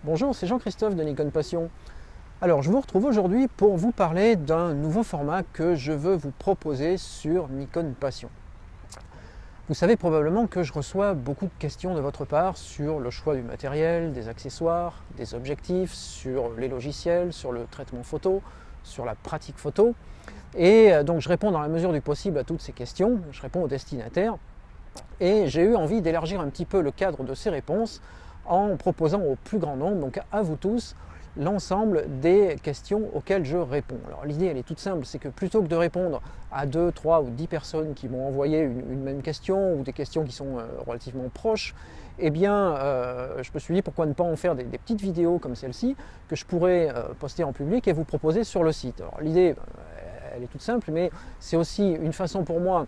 Bonjour, c'est Jean-Christophe de Nikon Passion. Alors, je vous retrouve aujourd'hui pour vous parler d'un nouveau format que je veux vous proposer sur Nikon Passion. Vous savez probablement que je reçois beaucoup de questions de votre part sur le choix du matériel, des accessoires, des objectifs, sur les logiciels, sur le traitement photo, sur la pratique photo. Et donc je réponds dans la mesure du possible à toutes ces questions, je réponds aux destinataires. Et j'ai eu envie d'élargir un petit peu le cadre de ces réponses en proposant au plus grand nombre, donc à vous tous, l'ensemble des questions auxquelles je réponds. Alors l'idée elle est toute simple, c'est que plutôt que de répondre à 2, 3 ou 10 personnes qui m'ont envoyé une même question ou des questions qui sont relativement proches, eh bien je me suis dit pourquoi ne pas en faire des petites vidéos comme celle-ci que je pourrais poster en public et vous proposer sur le site. Alors l'idée elle est toute simple, mais c'est aussi une façon pour moi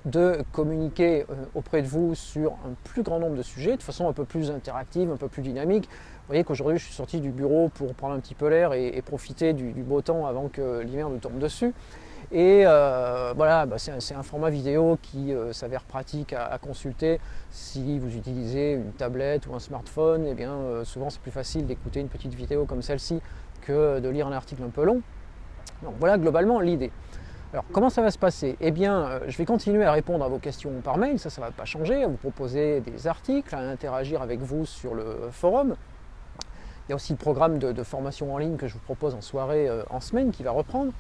de communiquer auprès de vous sur un plus grand nombre de sujets, de façon un peu plus interactive, un peu plus dynamique. Vous voyez qu'aujourd'hui je suis sorti du bureau pour prendre un petit peu l'air et profiter du beau temps avant que l'hiver nous tombe dessus. Et voilà, c'est un format vidéo qui s'avère pratique à consulter si vous utilisez une tablette ou un smartphone. Et bien souvent c'est plus facile d'écouter une petite vidéo comme celle-ci que de lire un article un peu long. Donc voilà globalement l'idée. Alors comment ça va se passer? Eh bien je vais continuer à répondre à vos questions par mail, ça ne va pas changer, à vous proposer des articles, à interagir avec vous sur le forum. Il y a aussi le programme de formation en ligne que je vous propose en soirée, en semaine, qui va reprendre.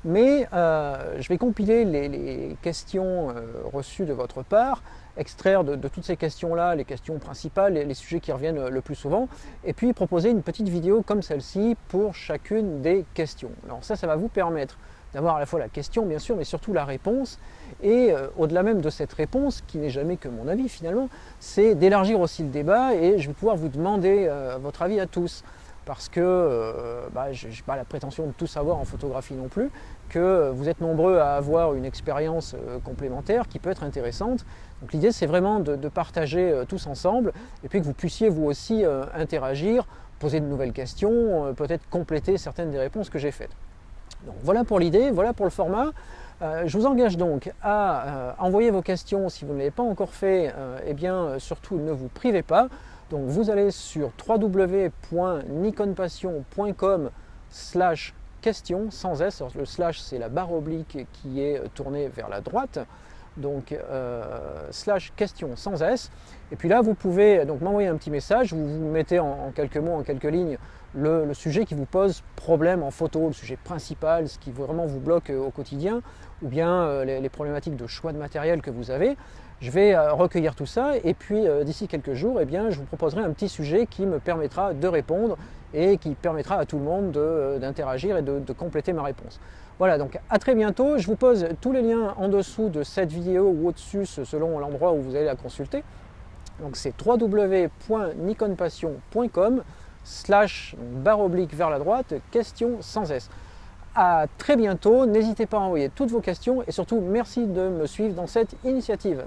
Mais je vais compiler les questions reçues de votre part, extraire de toutes ces questions-là les questions principales, les sujets qui reviennent le plus souvent, et puis proposer une petite vidéo comme celle-ci pour chacune des questions. Alors ça va vous permettre d'avoir à la fois la question bien sûr, mais surtout la réponse, et au-delà même de cette réponse, qui n'est jamais que mon avis finalement, c'est d'élargir aussi le débat, et je vais pouvoir vous demander votre avis à tous, parce que je n'ai pas la prétention de tout savoir en photographie non plus, que vous êtes nombreux à avoir une expérience complémentaire qui peut être intéressante. Donc l'idée c'est vraiment de partager tous ensemble, et puis que vous puissiez vous aussi interagir, poser de nouvelles questions, peut-être compléter certaines des réponses que j'ai faites. Donc voilà pour l'idée, voilà pour le format. Je vous engage donc à envoyer vos questions si vous ne l'avez pas encore fait, et bien surtout ne vous privez pas. Donc vous allez sur www.nikonpassion.com/question sans S. Alors, le slash c'est la barre oblique qui est tournée vers la droite. Donc /question sans S. Et puis là vous pouvez donc m'envoyer un petit message, vous mettez en quelques mots, en quelques lignes, le sujet qui vous pose problème en photo, le sujet principal, ce qui vraiment vous bloque au quotidien, ou bien les problématiques de choix de matériel que vous avez. Je vais recueillir tout ça, et puis d'ici quelques jours, eh bien, je vous proposerai un petit sujet qui me permettra de répondre et qui permettra à tout le monde d'interagir et de compléter ma réponse. Voilà, donc à très bientôt. Je vous pose tous les liens en dessous de cette vidéo ou au-dessus selon l'endroit où vous allez la consulter. Donc c'est www.nikonpassion.com/barre oblique vers la droite, question sans S. À très bientôt, n'hésitez pas à envoyer toutes vos questions et surtout merci de me suivre dans cette initiative.